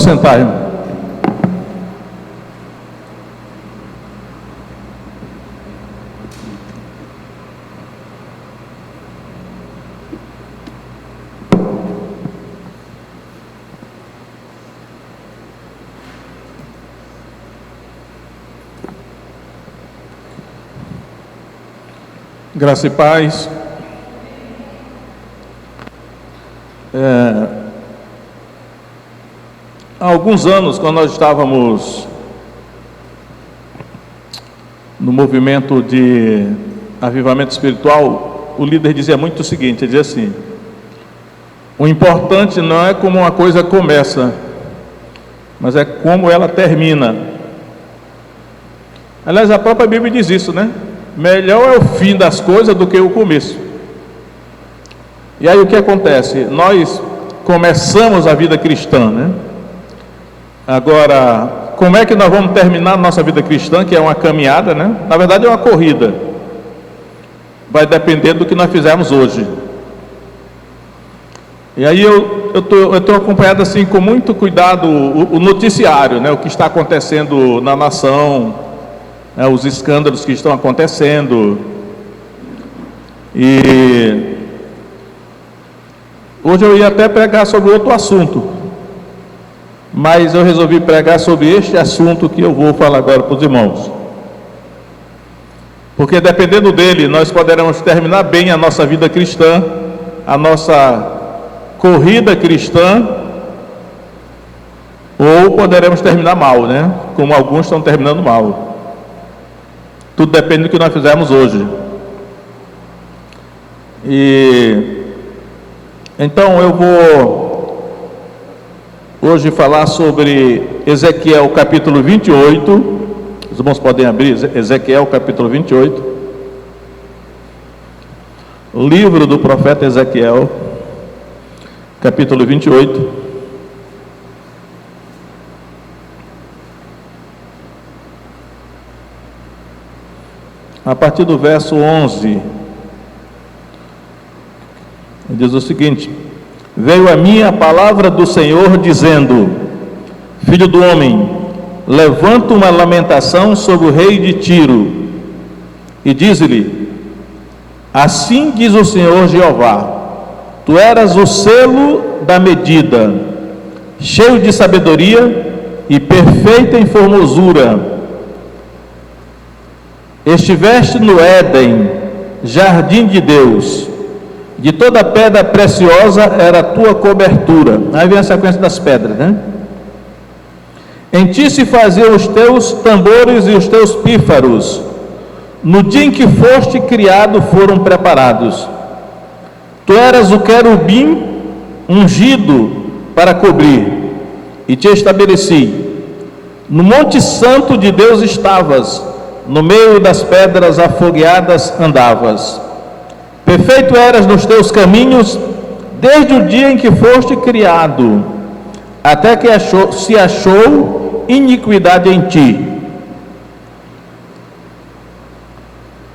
sentar, irmão. Graça e paz. Há alguns anos, quando nós estávamos no movimento de avivamento espiritual, o líder dizia muito o seguinte, ele dizia assim: o importante não é como uma coisa começa, mas é como ela termina. Aliás, a própria Bíblia diz isso, né? Melhor é o fim das coisas do que o começo. E aí o que acontece? Nós começamos a vida cristã, né? Agora, como é que nós vamos terminar a nossa vida cristã, que é uma caminhada, né? Na verdade é uma corrida. Vai depender do que nós fizermos hoje. E aí eu tenho acompanhado assim com muito cuidado o noticiário, né? O que está acontecendo na nação, os escândalos que estão acontecendo. E hoje eu ia até pregar sobre outro assunto, mas eu resolvi pregar sobre este assunto que eu vou falar agora para os irmãos, porque dependendo dele, nós poderemos terminar bem a nossa vida cristã, a nossa corrida cristã, ou poderemos terminar mal, né? Como alguns estão terminando mal. Tudo depende do que nós fizermos hoje. E então eu vou hoje falar sobre Ezequiel capítulo 28. Os irmãos podem abrir Ezequiel capítulo 28. Livro do profeta Ezequiel, capítulo 28. A partir do verso 11, diz o seguinte: veio a mim a palavra do Senhor dizendo: filho do homem, levanta uma lamentação sobre o rei de Tiro, e diz-lhe: assim diz o Senhor Jeová, tu eras o selo da medida, cheio de sabedoria e perfeito em formosura. Estiveste no Éden, jardim de Deus, de toda pedra preciosa era a tua cobertura. Aí vem a sequência das pedras, né? Em ti se faziam os teus tambores e os teus pífaros, no dia em que foste criado foram preparados. Tu eras o querubim ungido para cobrir, e te estabeleci. No monte santo de Deus estavas, no meio das pedras afogueadas andavas. Perfeito eras nos teus caminhos, desde o dia em que foste criado, até que se achou iniquidade em ti.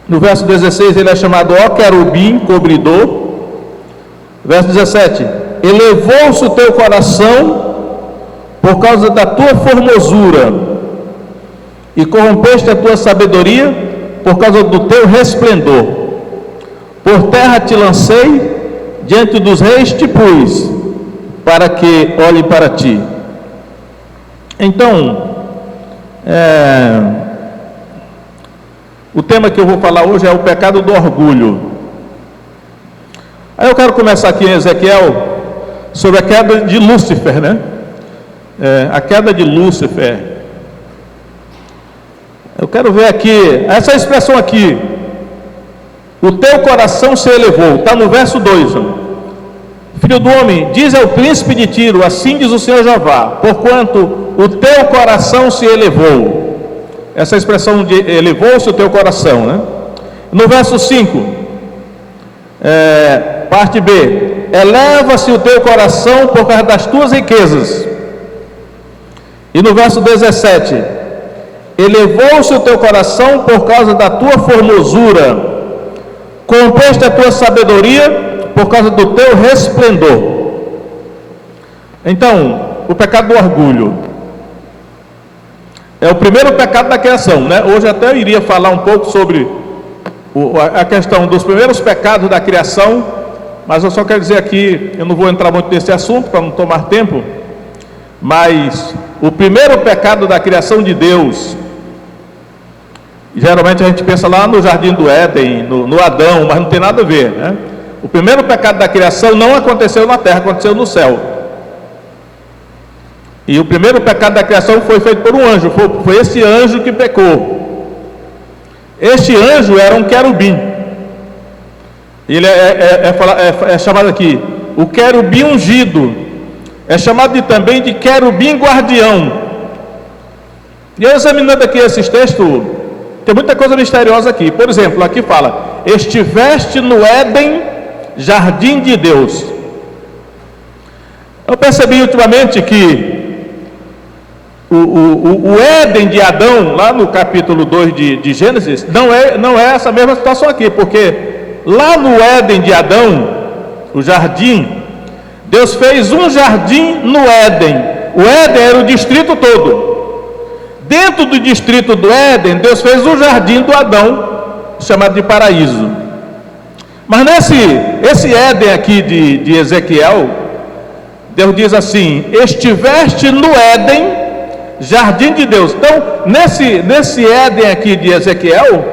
No verso 16 ele é chamado ó querubim, cobridor. Verso 17: elevou-se o teu coração por causa da tua formosura, e corrompeste a tua sabedoria por causa do teu resplendor. Por terra te lancei, diante dos reis te pus, para que olhe para ti. Então, o tema que eu vou falar hoje é o pecado do orgulho. Aí eu quero começar aqui em Ezequiel, sobre a queda de Lúcifer, né? A queda de Lúcifer. Eu quero ver aqui, essa expressão aqui, o teu coração se elevou, está no verso 2. Filho do homem, diz ao príncipe de Tiro, assim diz o Senhor Jeová, porquanto o teu coração se elevou. Essa expressão de elevou-se o teu coração, né? No verso 5, parte B, eleva-se o teu coração por causa das tuas riquezas. E no verso 17, elevou-se o teu coração por causa da tua formosura, corrompeste a tua sabedoria por causa do teu resplendor. Então, o pecado do orgulho. É o primeiro pecado da criação, né? Hoje até eu iria falar um pouco sobre a questão dos primeiros pecados da criação, mas eu só quero dizer aqui, eu não vou entrar muito nesse assunto para não tomar tempo, mas o primeiro pecado da criação de Deus, geralmente a gente pensa lá no Jardim do Éden, no Adão, mas não tem nada a ver, né? O primeiro pecado da criação não aconteceu na terra, aconteceu no céu. E o primeiro pecado da criação foi feito por um anjo, foi esse anjo que pecou. Este anjo era um querubim. Ele é chamado aqui, o querubim ungido. É chamado também de querubim guardião. E eu examinando aqui esses textos, tem muita coisa misteriosa aqui. Por exemplo, aqui fala: estiveste no Éden, jardim de Deus. Eu percebi ultimamente que o Éden de Adão, lá no capítulo 2 de Gênesis, não é essa mesma situação aqui, porque lá no Éden de Adão, o jardim, Deus fez um jardim no Éden. O Éden era o distrito todo. Dentro do distrito do Éden, Deus fez um jardim do Adão, chamado de paraíso. Mas esse Éden aqui de Ezequiel, Deus diz assim: estiveste no Éden, jardim de Deus. Então, nesse Éden aqui de Ezequiel,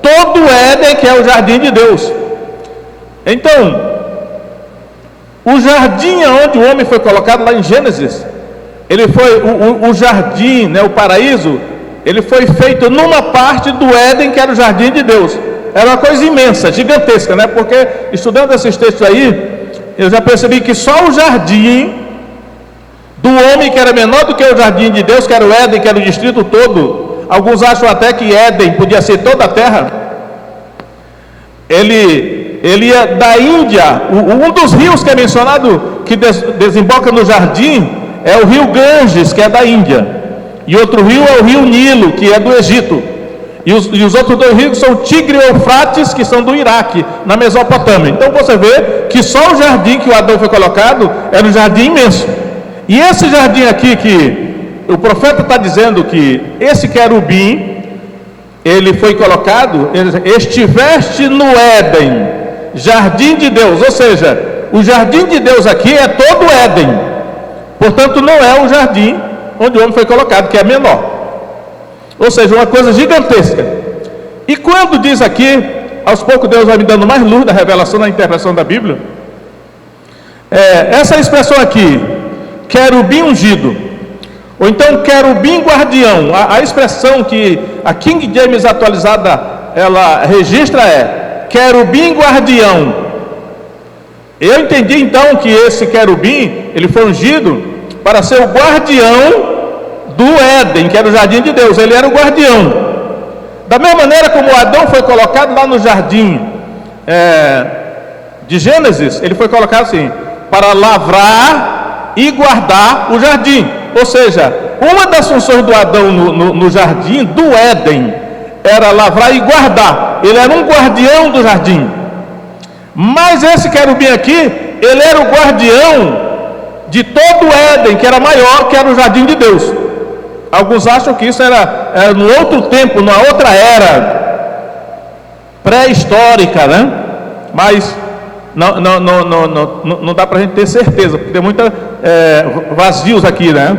todo o Éden que é o jardim de Deus. Então, o jardim onde o homem foi colocado lá em Gênesis, ele foi o jardim, né, o paraíso, ele foi feito numa parte do Éden que era o jardim de Deus. Era uma coisa imensa, gigantesca, né? Porque estudando esses textos aí, eu já percebi que só o jardim do homem, que era menor do que o jardim de Deus, que era o Éden, que era o distrito todo. Alguns acham até que Éden podia ser toda a terra. Ele ia da Índia. Um dos rios que é mencionado, que desemboca no jardim, é o rio Ganges, que é da Índia. E outro rio é o rio Nilo, que é do Egito. E os outros dois rios são Tigre e Eufrates, que são do Iraque, na Mesopotâmia. Então você vê que só o jardim que o Adão foi colocado era um jardim imenso. E esse jardim aqui, que o profeta está dizendo que esse querubim, ele foi colocado, estiveste no Éden, jardim de Deus. Ou seja, o jardim de Deus aqui é todo o Éden. Portanto, não é o jardim onde o homem foi colocado, que é menor. Ou seja, uma coisa gigantesca. E quando diz aqui, aos poucos Deus vai me dando mais luz da revelação, da interpretação da Bíblia, essa expressão aqui, querubim ungido, ou então querubim guardião, a expressão que a King James atualizada ela registra é querubim guardião. Eu entendi então que esse querubim, ele foi ungido para ser o guardião do Éden, que era o jardim de Deus. Ele era o guardião. Da mesma maneira como Adão foi colocado lá no jardim de Gênesis, ele foi colocado assim, para lavrar e guardar o jardim. Ou seja, uma das funções do Adão no jardim do Éden era lavrar e guardar. Ele era um guardião do jardim. Mas esse querubim aqui, ele era o guardião de todo o Éden, que era maior, que era o jardim de Deus. Alguns acham que isso era no outro tempo, numa outra era pré-histórica, né? Mas não dá para a gente ter certeza, porque tem muitos vazios aqui, né?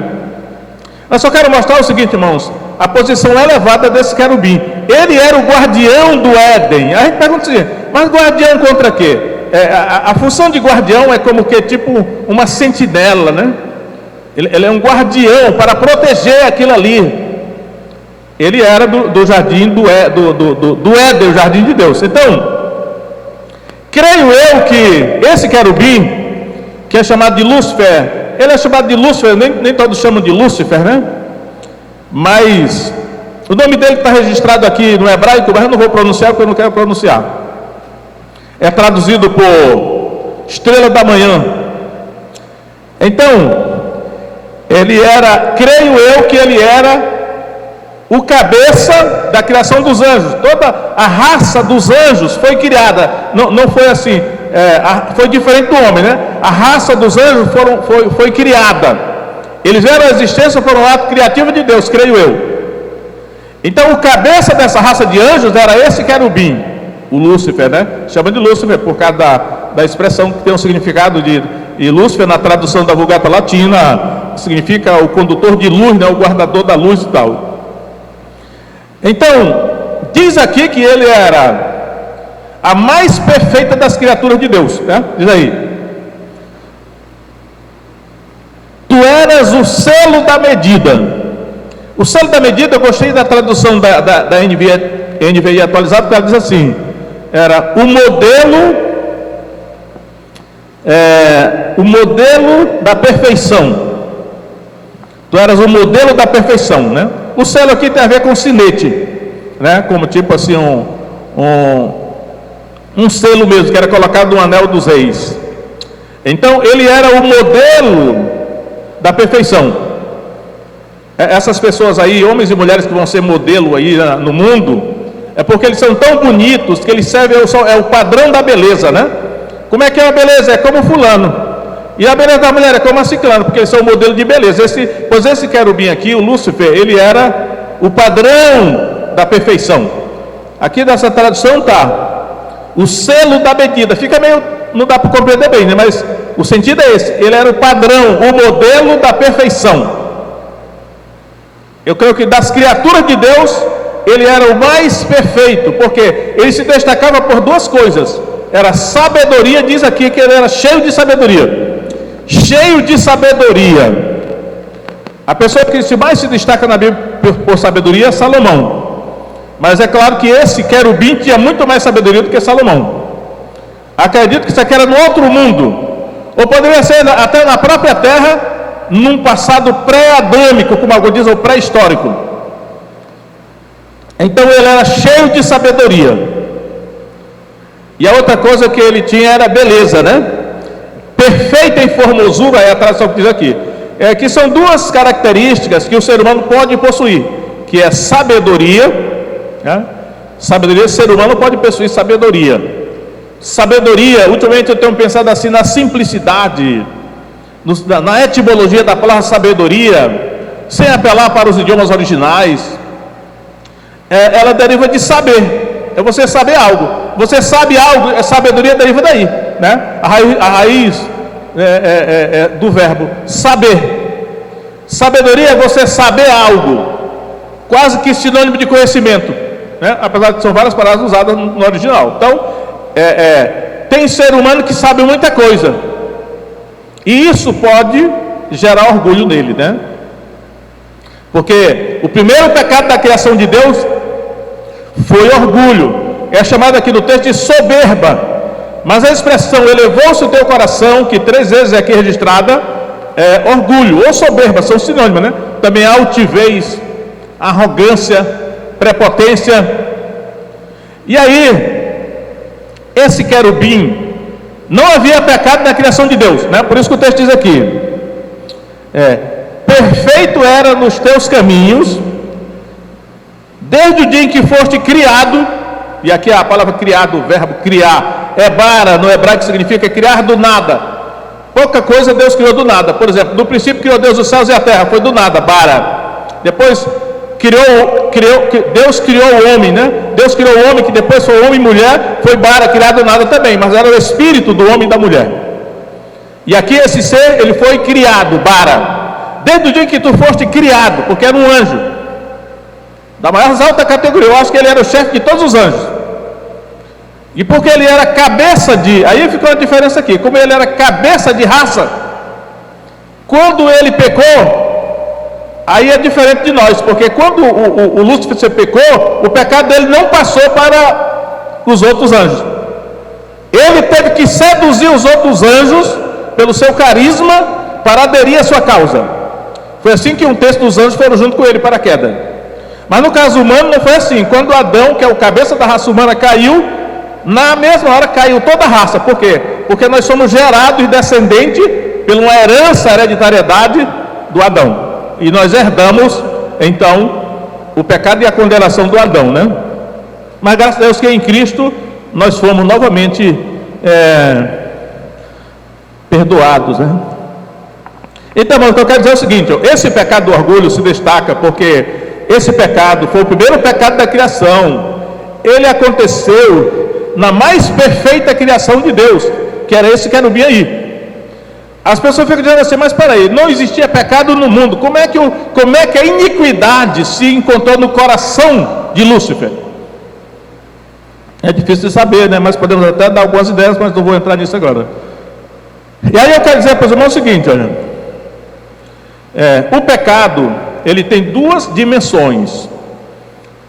Eu só quero mostrar o seguinte, irmãos: a posição elevada desse querubim. Ele era o guardião do Éden. A gente pergunta assim, mas guardião contra quê? A função de guardião é como que tipo uma sentinela, né? Ele é um guardião para proteger aquilo ali. Ele era do jardim do Éden, o jardim de Deus. Então, creio eu que esse querubim, que é chamado de Lúcifer, ele é chamado de Lúcifer, nem todos chamam de Lúcifer, né? Mas o nome dele está registrado aqui no hebraico, mas eu não vou pronunciar porque eu não quero pronunciar. É traduzido por estrela da manhã. Então, creio eu que ele era o cabeça da criação dos anjos. Toda a raça dos anjos foi criada. Não foi assim, foi diferente do homem, né? A raça dos anjos foi criada. Eles vieram à existência por um ato criativo de Deus, creio eu. Então o cabeça dessa raça de anjos era esse querubim, o Lúcifer, né? Chama de Lúcifer por causa da expressão que tem um significado de Lúcifer, na tradução da Vulgata Latina, significa o condutor de luz, né? O guardador da luz e tal. Então, diz aqui que ele era a mais perfeita das criaturas de Deus, né? Diz aí: tu eras o selo da medida. O selo da medida, eu gostei da tradução da NVI atualizada, porque ela diz assim: era o modelo da perfeição. Tu eras o modelo da perfeição, né? O selo aqui tem a ver com sinete, né? Como tipo assim um selo mesmo, que era colocado no anel dos reis. Então ele era o modelo da perfeição. Essas pessoas aí, homens e mulheres que vão ser modelo aí no mundo, é porque eles são tão bonitos que eles servem, é o padrão da beleza, né? Como é que é a beleza? É como fulano. E a beleza da mulher é como a ciclana, porque eles são o modelo de beleza. Pois esse querubim aqui, o Lúcifer, ele era o padrão da perfeição. Aqui nessa tradução está o selo da medida. Fica meio, não dá para compreender bem, né? Mas o sentido é esse: ele era o padrão, o modelo da perfeição. Eu creio que das criaturas de Deus, ele era o mais perfeito, porque ele se destacava por duas coisas: era sabedoria. Diz aqui que ele era cheio de sabedoria. Cheio de sabedoria. A pessoa que mais se destaca na Bíblia por sabedoria é Salomão. Mas é claro que esse querubim tinha muito mais sabedoria do que Salomão. Acredito que isso aqui era no outro mundo, ou poderia ser até na própria terra, num passado pré-adâmico, como alguns dizem, ou pré-histórico. Então ele era cheio de sabedoria. E a outra coisa que ele tinha era beleza, né? Perfeita em formosura, é a tradução que diz aqui. Que são duas características que o ser humano pode possuir, que é sabedoria, né? Sabedoria, o ser humano pode possuir sabedoria. Sabedoria, ultimamente eu tenho pensado assim na simplicidade, na etimologia da palavra sabedoria, sem apelar para os idiomas originais. Ela deriva de saber, é você saber algo. Você sabe algo, sabedoria deriva daí, né? A raiz do verbo saber. Sabedoria é você saber algo, quase que sinônimo de conhecimento, né? Apesar de são várias palavras usadas no original. Então, tem ser humano que sabe muita coisa, e isso pode gerar orgulho nele, né? Porque o primeiro pecado da criação de Deus foi orgulho. É chamado aqui no texto de soberba. Mas a expressão elevou-se o teu coração, que 3 vezes é aqui registrada, orgulho ou soberba, são sinônimos, né? Também altivez, arrogância, prepotência. E aí, esse querubim, não havia pecado na criação de Deus, né? Por isso que o texto diz aqui: perfeito era nos teus caminhos, desde o dia em que foste criado. E aqui a palavra criado, o verbo criar, é bara, no hebraico significa criar do nada. Pouca coisa Deus criou do nada. Por exemplo, no princípio criou Deus os céus e a terra, foi do nada, bara. Depois Deus criou o homem, né? Deus criou o homem, que depois foi homem e mulher, foi bara, criado do nada também, mas era o espírito do homem e da mulher. E aqui esse ser, ele foi criado, bara, desde o dia em que tu foste criado, porque era um anjo, da maior alta categoria. Eu acho que ele era o chefe de todos os anjos. E porque ele era cabeça de... Aí ficou a diferença aqui. Como ele era cabeça de raça, quando ele pecou, aí é diferente de nós. Porque quando o Lúcifer pecou, o pecado dele não passou para os outros anjos. Ele teve que seduzir os outros anjos pelo seu carisma para aderir à sua causa. Foi assim que um terço dos anjos foram junto com ele para a queda. Mas no caso humano não foi assim. Quando Adão, que é o cabeça da raça humana, caiu, na mesma hora caiu toda a raça. Por quê? Porque nós somos gerados descendentes por uma herança, hereditariedade do Adão. E nós herdamos, então, o pecado e a condenação do Adão, né? Mas graças a Deus que em Cristo nós fomos novamente perdoados, né? Então, o que eu quero dizer é o seguinte: esse pecado do orgulho se destaca porque esse pecado foi o primeiro pecado da criação. Ele aconteceu na mais perfeita criação de Deus, que era esse querubim aí. As pessoas ficam dizendo assim: mas espera aí, não existia pecado no mundo, como é que a iniquidade se encontrou no coração de Lúcifer? É difícil de saber, né? Mas podemos até dar algumas ideias, mas não vou entrar nisso agora. E aí eu quero dizer para os irmãos o seguinte: olha, o pecado, ele tem duas dimensões,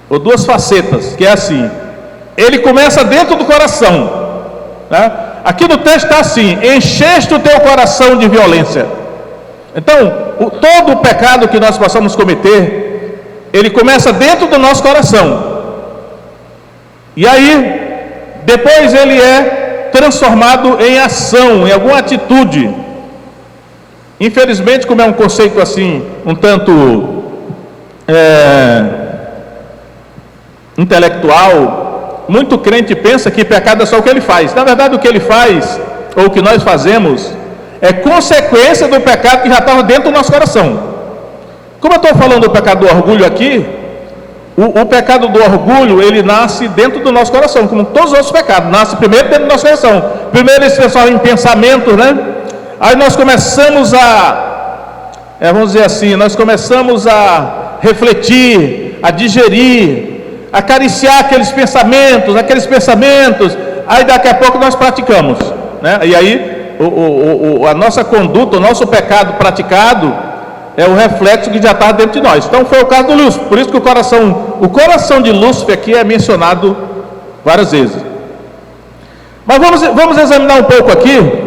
ou duas facetas, que é assim: ele começa dentro do coração, né? Aqui no texto está assim: encheste o teu coração de violência. Então, todo o pecado que nós possamos cometer, ele começa dentro do nosso coração. E aí, depois ele é transformado em ação, em alguma atitude. Infelizmente, como é um conceito assim, um tanto intelectual, muito crente pensa que pecado é só o que ele faz. Na verdade, o que ele faz, ou o que nós fazemos, é consequência do pecado que já estava dentro do nosso coração. Como eu estou falando do pecado do orgulho aqui, o pecado do orgulho, ele nasce dentro do nosso coração, como todos os outros pecados, nasce primeiro dentro do nosso coração. Primeiro ele se transforma em pensamento, né? Aí nós começamos vamos dizer assim, nós começamos a refletir, a digerir, acariciar aqueles pensamentos, aí daqui a pouco nós praticamos, né? E aí a nossa conduta, o nosso pecado praticado é o reflexo que já está dentro de nós. Então foi o caso do Lúcifer. Por isso que o coração de Lúcifer aqui é mencionado várias vezes. Mas vamos examinar um pouco aqui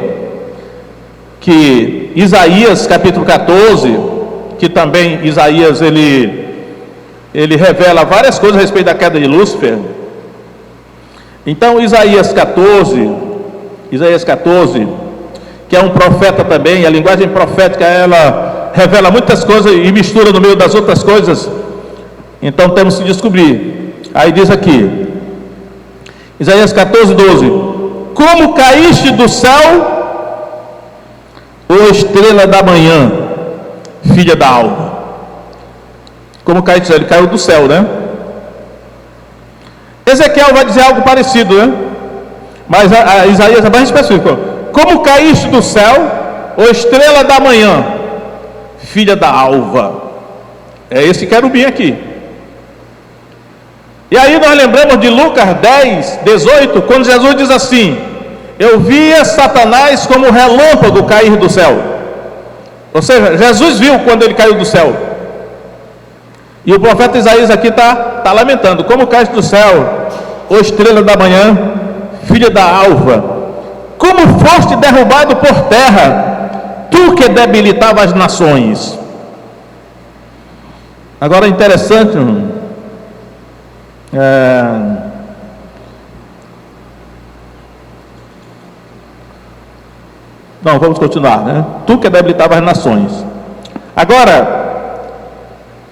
que Isaías capítulo 14, que também Isaías ele revela várias coisas a respeito da queda de Lúcifer. Então Isaías 14, que é um profeta também, a linguagem profética ela revela muitas coisas e mistura no meio das outras coisas, então temos que descobrir. Aí diz aqui, Isaías 14, 12: como caíste do céu, ó estrela da manhã, filha da alva. Como caíste do céu? Ele caiu do céu, né? Ezequiel vai dizer algo parecido, né? Mas a Isaías é mais específico: como caíste do céu, ó estrela da manhã, filha da alva. É esse querubim aqui. E aí nós lembramos de Lucas 10, 18, quando Jesus diz assim: eu via Satanás como relâmpago cair do céu. Ou seja, Jesus viu quando ele caiu do céu. E o profeta Isaías aqui está lamentando: como caíste do céu, ó estrela da manhã, filha da alva, como foste derrubado por terra, tu que debilitava as nações. Agora é interessante, não, vamos continuar, né? Tu que debilitava as nações. Agora,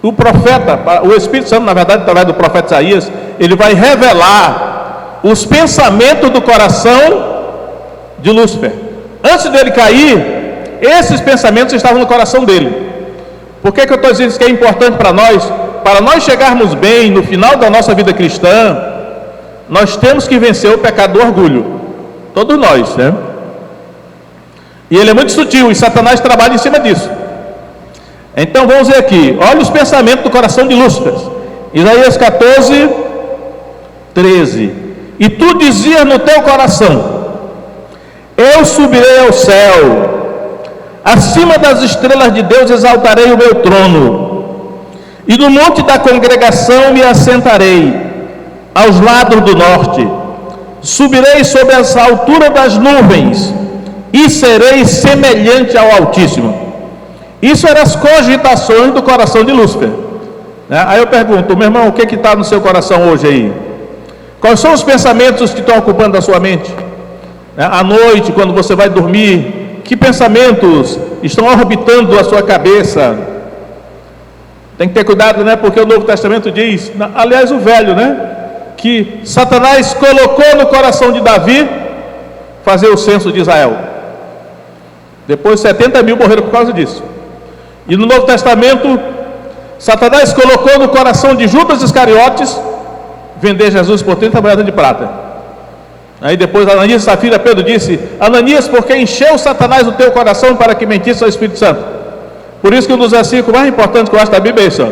o profeta, o Espírito Santo, na verdade, através do profeta Isaías, ele vai revelar os pensamentos do coração de Lúcifer. Antes dele cair, esses pensamentos estavam no coração dele. Por que eu estou dizendo isso que é importante para nós? Para nós chegarmos bem no final da nossa vida cristã, nós temos que vencer o pecado do orgulho. Todos nós, né? E ele é muito sutil, e Satanás trabalha em cima disso. Então vamos ver aqui, olha os pensamentos do coração de Lúcifer. Isaías 14, 13: e tu dizias no teu coração: eu subirei ao céu, acima das estrelas de Deus exaltarei o meu trono, e no monte da congregação me assentarei, aos lados do norte, subirei sobre as alturas das nuvens, e serei semelhante ao Altíssimo. Isso eram as cogitações do coração de Lúcifer, né? Aí eu pergunto: meu irmão, o que está no seu coração hoje aí? Quais são os pensamentos que estão ocupando a sua mente? À noite, quando você vai dormir, que pensamentos estão orbitando a sua cabeça? Tem que ter cuidado, né? Porque o Novo Testamento diz, aliás o Velho, né? Que Satanás colocou no coração de Davi fazer o censo de Israel. Depois 70 mil morreram por causa disso. E no Novo Testamento, Satanás colocou no coração de Judas Iscariotes vender Jesus por 30 moedas de prata. Aí depois Ananias e Safira, Pedro disse: Ananias, porque encheu Satanás o teu coração para que mentisse ao Espírito Santo? Por isso que um dos versículos mais importantes que eu acho da Bíblia é isso: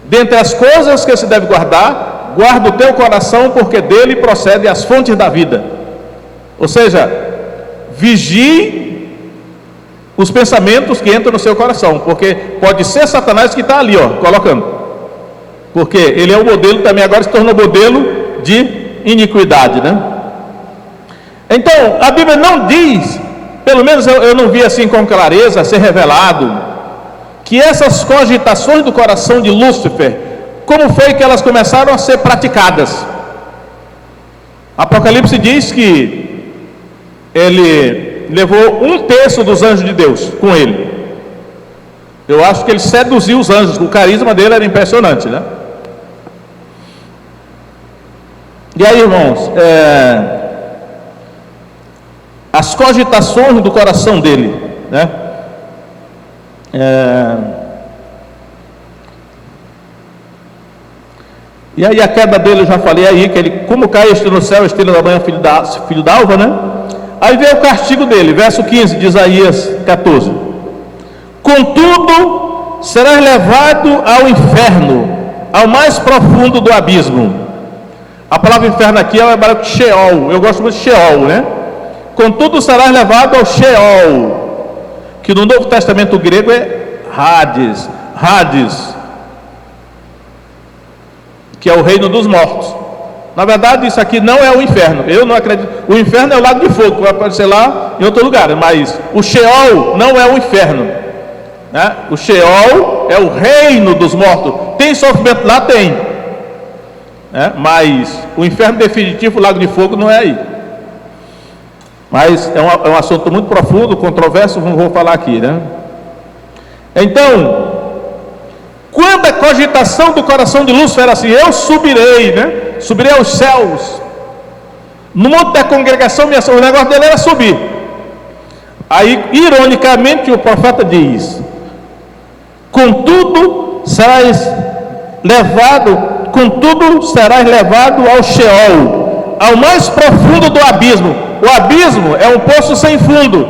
dentre as coisas que se deve guardar, guarda o teu coração, porque dele procedem as fontes da vida. Ou seja, vigie os pensamentos que entram no seu coração, porque pode ser Satanás que está ali, colocando, porque ele é o modelo também, agora se tornou modelo de iniquidade, né? Então, a Bíblia não diz, pelo menos eu não vi assim com clareza, ser revelado, que essas cogitações do coração de Lúcifer, como foi que elas começaram a ser praticadas. Apocalipse diz que ele levou 1/3 dos anjos de Deus com ele. Eu acho que ele seduziu os anjos, o carisma dele era impressionante, né? E aí, irmãos, as cogitações do coração dele, né? E aí a queda dele, eu já falei aí, que ele, como caíste no céu, estrela da manhã, filho da alva, né? Aí vem o castigo dele, verso 15 de Isaías 14: contudo, serás levado ao inferno, ao mais profundo do abismo. A palavra inferno aqui é o hebraico Sheol, eu gosto muito de Sheol, né? Contudo, serás levado ao Sheol, que no Novo Testamento grego é Hades, que é o reino dos mortos. Na verdade, isso aqui não é o inferno, eu não acredito. O inferno é o lago de fogo, que vai aparecer lá em outro lugar, mas o Sheol não é o inferno, né? O Sheol é o reino dos mortos. Tem sofrimento lá? Tem, né? Mas o inferno definitivo, o lago de fogo, não é aí. Mas é um assunto muito profundo, controverso, não vou falar aqui, né? Então, quando a cogitação do coração de Lúcifer era assim: eu subirei, né? Subirei aos céus, no monte da congregação, o negócio dele era subir. Aí, ironicamente, o profeta diz: contudo serás levado ao Sheol, ao mais profundo do abismo. O abismo é um poço sem fundo.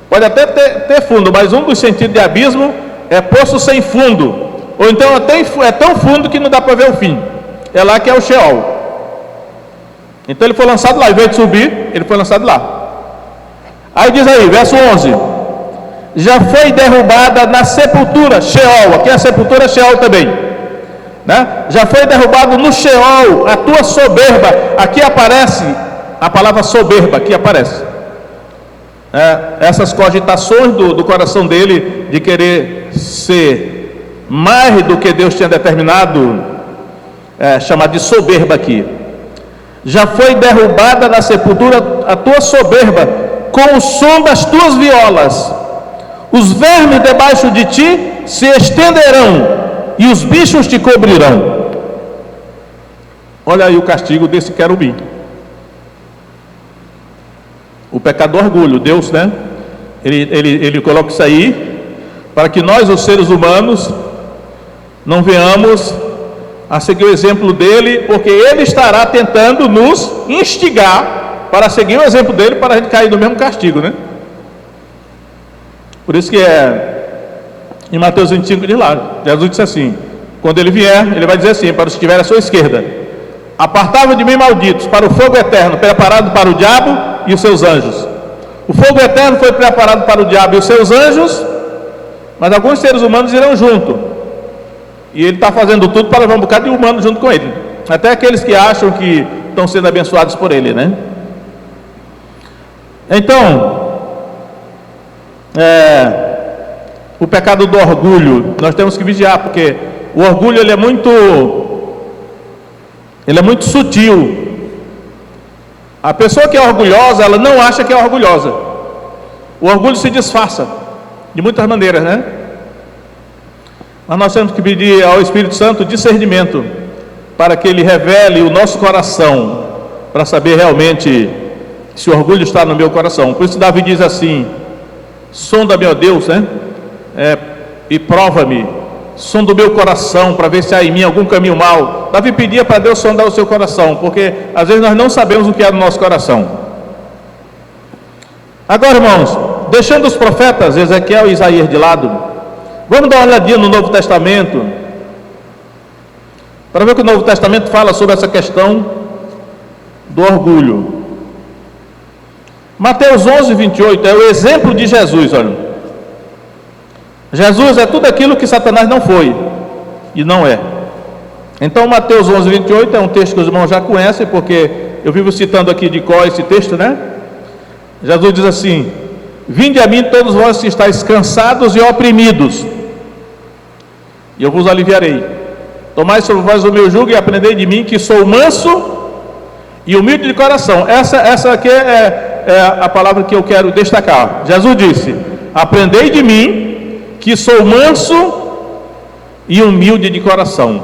Pode até ter fundo, mas um dos sentidos de abismo é poço sem fundo, ou então é tão fundo que não dá para ver o fim. É lá que é o Sheol. Então ele foi lançado lá, em vez de subir, ele foi lançado lá. Aí diz aí, verso 11: já foi derrubada na sepultura, Sheol, aqui a sepultura é Sheol também, né? Já foi derrubado no Sheol a tua soberba. Aqui aparece a palavra soberba, aqui aparece. Essas cogitações do coração dele, de querer ser mais do que Deus tinha determinado, chamado de soberba aqui. Já foi derrubada na sepultura a tua soberba, com o som das tuas violas. Os vermes debaixo de ti se estenderão, e os bichos te cobrirão. Olha aí o castigo desse querubim. O pecado do orgulho, Deus, né? Ele coloca isso aí para que nós, os seres humanos, não venhamos a seguir o exemplo dele, porque ele estará tentando nos instigar para seguir o exemplo dele, para a gente cair no mesmo castigo, né? Por isso que em Mateus 25 diz lá, Jesus disse assim: quando ele vier, ele vai dizer assim para os que estiverem à sua esquerda: apartai-vos de mim, malditos, para o fogo eterno preparado para o diabo e os seus anjos. O fogo eterno foi preparado para o diabo e os seus anjos, mas alguns seres humanos irão junto. E ele está fazendo tudo para levar um bocado de humano junto com ele, até aqueles que acham que estão sendo abençoados por ele, né? Então, o pecado do orgulho, nós temos que vigiar, porque o orgulho ele é muito sutil. A pessoa que é orgulhosa, ela não acha que é orgulhosa. O orgulho se disfarça de muitas maneiras, né? Mas nós temos que pedir ao Espírito Santo discernimento, para que ele revele o nosso coração, para saber realmente se o orgulho está no meu coração. Por isso Davi diz assim: sonda-me, ó Deus, né? e prova-me, sonda o meu coração, para ver se há em mim algum caminho mau. Davi pedia para Deus sondar o seu coração, porque às vezes nós não sabemos o que há no nosso coração. Agora, irmãos, deixando os profetas Ezequiel e Isaías de lado, vamos dar uma olhadinha no Novo Testamento, para ver o que o Novo Testamento fala sobre essa questão do orgulho. Mateus 11, 28 é o exemplo de Jesus. Olha, Jesus é tudo aquilo que Satanás não foi e não é. Então Mateus 11, 28 é um texto que os irmãos já conhecem, porque eu vivo citando aqui de cor esse texto, né? Jesus diz assim: vinde a mim todos vós que estáis cansados e oprimidos, e eu vos aliviarei. Tomai sobre vós o meu jugo e aprendei de mim, que sou manso e humilde de coração. Essa aqui é a palavra que eu quero destacar. Jesus disse: aprendei de mim, que sou manso e humilde de coração.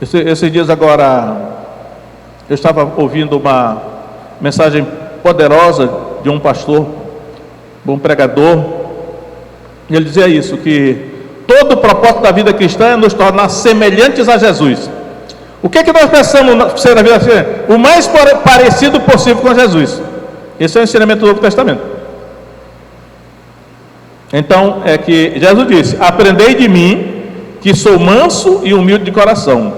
Esses dias agora, eu estava ouvindo uma mensagem poderosa de um pastor, um pregador, e ele dizia isso, que todo o propósito da vida cristã é nos tornar semelhantes a Jesus. O que é que nós pensamos ser na vida cristã? O mais parecido possível com Jesus. Esse é o ensinamento do Novo Testamento. Então, é que Jesus disse: aprendei de mim, que sou manso e humilde de coração.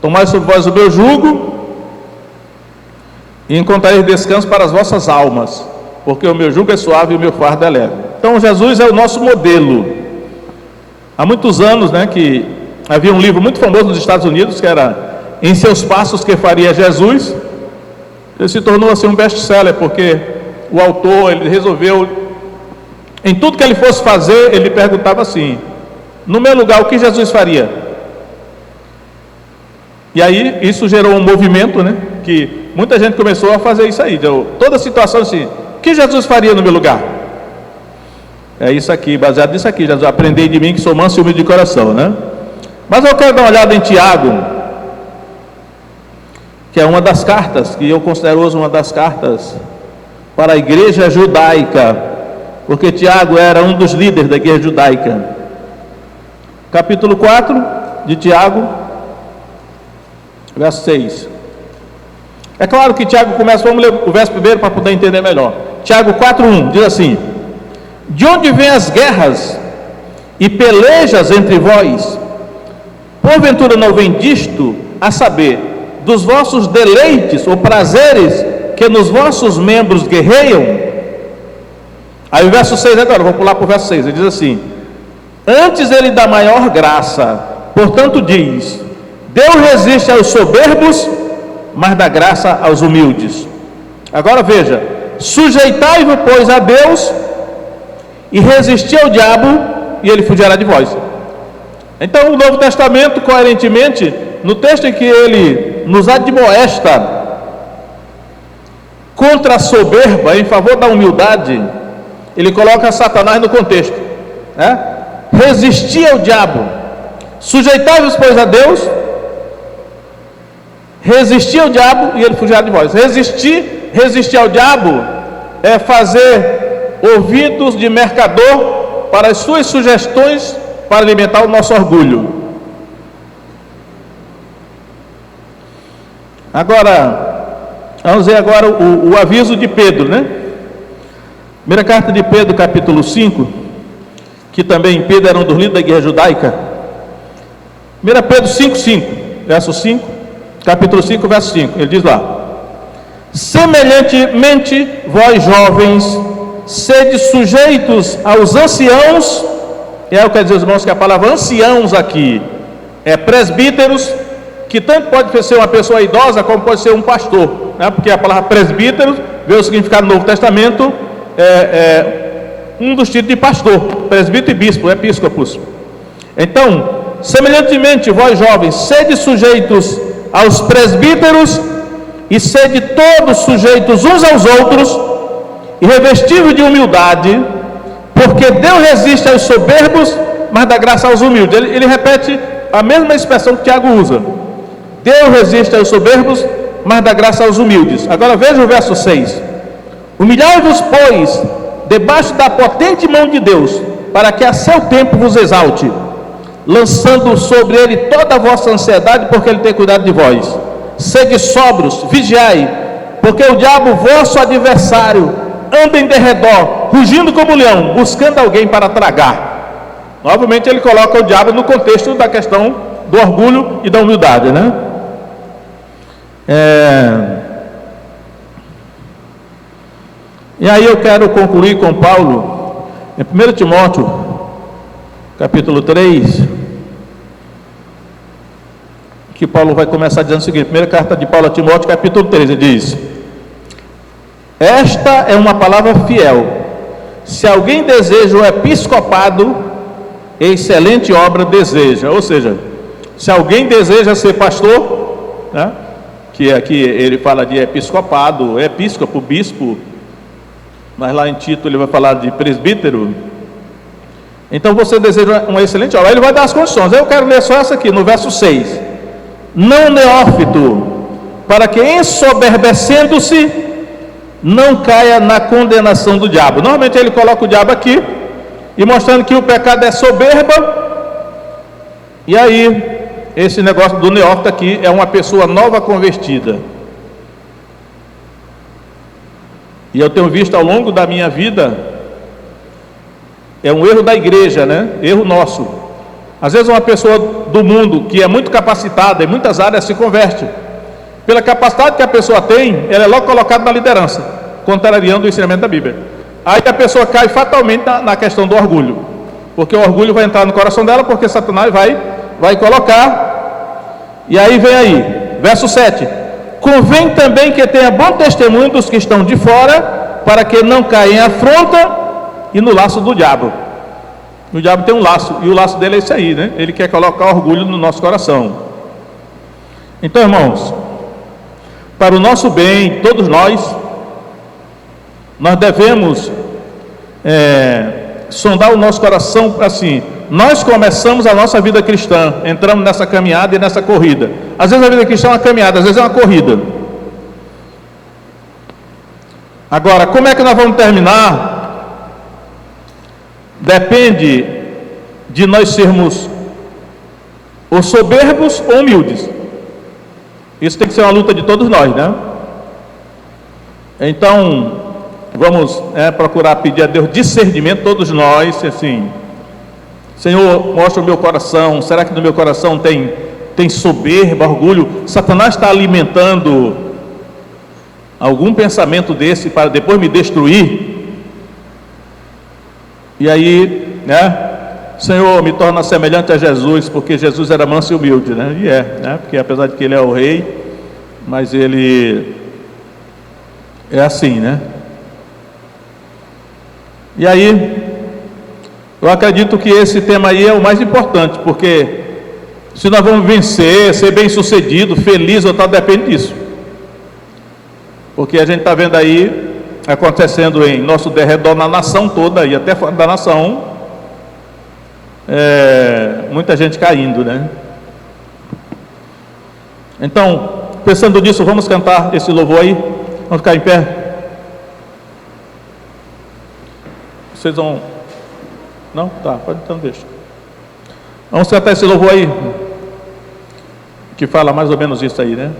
Tomai sobre vós o meu jugo e encontrareis descanso para as vossas almas, porque o meu jugo é suave e o meu fardo é leve. Então Jesus é o nosso modelo. Há muitos anos, né, que havia um livro muito famoso nos Estados Unidos, que era Em Seus Passos que Faria Jesus. Ele se tornou assim um best-seller, porque o autor, ele resolveu, em tudo que ele fosse fazer, ele perguntava assim: no meu lugar, o que Jesus faria? E aí isso gerou um movimento, né, que muita gente começou a fazer isso aí. Toda situação assim: o que Jesus faria no meu lugar? É isso aqui, baseado nisso aqui. Jesus: aprendei de mim, que sou manso e humilde de coração, né? Mas eu quero dar uma olhada em Tiago, que é uma das cartas, que eu considero hoje uma das cartas para a igreja judaica, porque Tiago era um dos líderes da igreja judaica. Capítulo 4 de Tiago, verso 6. É claro que Tiago começa, vamos ler o verso primeiro para poder entender melhor. Tiago 4:1 diz assim: de onde vêm as guerras e pelejas entre vós? Porventura não vem disto, a saber, dos vossos deleites ou prazeres que nos vossos membros guerreiam? Aí o verso 6 agora, vou pular para o verso 6, ele diz assim: antes ele dá maior graça, portanto diz: Deus resiste aos soberbos, mas dá graça aos humildes. Agora veja: sujeitai-vos, pois, a Deus, e resisti ao diabo, e ele fugirá de vós. Então o Novo Testamento, coerentemente, no texto em que ele nos admoesta contra a soberba, em favor da humildade, ele coloca Satanás no contexto, né? Resistir ao diabo, sujeitai-vos, pois, a Deus, resistir ao diabo e ele fugirá de vós. Resistir ao diabo é fazer ouvidos de mercador para as suas sugestões, para alimentar o nosso orgulho. Agora, vamos ver agora o aviso de Pedro, né? Primeira carta de Pedro, capítulo 5, que também Pedro era um dos líderes da igreja judaica. 1 Pedro 5:5, verso 5, capítulo 5, verso 5, ele diz lá: semelhantemente, vós jovens, sede sujeitos aos anciãos. E aí eu quero dizer, os irmãos, que a palavra anciãos aqui é presbíteros, que tanto pode ser uma pessoa idosa como pode ser um pastor, né? Porque a palavra presbítero vê o significado no Novo Testamento, um dos títulos de pastor, presbítero e bispo, episcopos. Então, semelhantemente, vós jovens, sede sujeitos aos presbíteros, e sede todos sujeitos uns aos outros, e revestivos de humildade, porque Deus resiste aos soberbos, mas dá graça aos humildes. Ele repete a mesma expressão que Tiago usa: Deus resiste aos soberbos, mas dá graça aos humildes. Agora veja o verso 6: humilhai-vos, pois, debaixo da potente mão de Deus, para que a seu tempo vos exalte, lançando sobre ele toda a vossa ansiedade, porque ele tem cuidado de vós. Sede sóbrios, vigiai, porque o diabo, vosso adversário, anda em derredor, rugindo como leão, buscando alguém para tragar. Novamente ele coloca o diabo no contexto da questão do orgulho e da humildade, né? E aí eu quero concluir com Paulo, em 1 Timóteo, capítulo 3, que Paulo vai começar dizendo o seguinte, primeira carta de Paulo a Timóteo, capítulo 3, ele diz: esta é uma palavra fiel, se alguém deseja o episcopado, excelente obra deseja. Ou seja, se alguém deseja ser pastor, né, que aqui ele fala de episcopado, episcopo, bispo, mas lá em Tito ele vai falar de presbítero. Então você deseja uma excelente obra, ele vai dar as condições. Eu quero ler só essa aqui, no verso 6. Não neófito, para que ensoberbecendo-se, não caia na condenação do diabo. Normalmente ele coloca o diabo aqui, e mostrando que o pecado é soberba. E aí, esse negócio do neófito aqui é uma pessoa nova convertida. E eu tenho visto ao longo da minha vida, é um erro da igreja, né? Erro nosso. Às vezes uma pessoa do mundo que é muito capacitada em muitas áreas se converte. Pela capacidade que a pessoa tem, ela é logo colocada na liderança, contrariando o ensinamento da Bíblia. Aí a pessoa cai fatalmente na questão do orgulho, porque o orgulho vai entrar no coração dela, porque Satanás vai colocar. E aí vem aí, verso 7. Convém também que tenha bom testemunho dos que estão de fora, para que não caia em afronta e no laço do diabo. O diabo tem um laço, e o laço dele é esse aí, né? Ele quer colocar orgulho no nosso coração. Então, irmãos, para o nosso bem, todos nós devemos sondar o nosso coração assim. Nós começamos a nossa vida cristã, entramos nessa caminhada e nessa corrida. Às vezes a vida cristã é uma caminhada, às vezes é uma corrida. Agora, como é que nós vamos terminar? Depende de nós sermos ou soberbos ou humildes. Isso tem que ser uma luta de todos nós, né? Então, vamos procurar pedir a Deus discernimento, todos nós, assim: Senhor, mostra o meu coração. Será que no meu coração tem soberba, orgulho? Satanás está alimentando algum pensamento desse para depois me destruir? E aí, né? Senhor, me torna semelhante a Jesus, porque Jesus era manso e humilde, né? E né? Porque apesar de que ele é o rei, mas ele é assim, né? E aí, eu acredito que esse tema aí é o mais importante, porque se nós vamos vencer, ser bem sucedido, feliz ou tal, depende disso. Porque a gente está vendo aí acontecendo em nosso derredor, na nação toda e até fora da nação, muita gente caindo, né? Então, pensando nisso, vamos cantar esse louvor aí. Vamos ficar em pé. Vocês vão... Não? Tá, pode, então deixa. Vamos cantar esse louvor aí, que fala mais ou menos isso aí, né?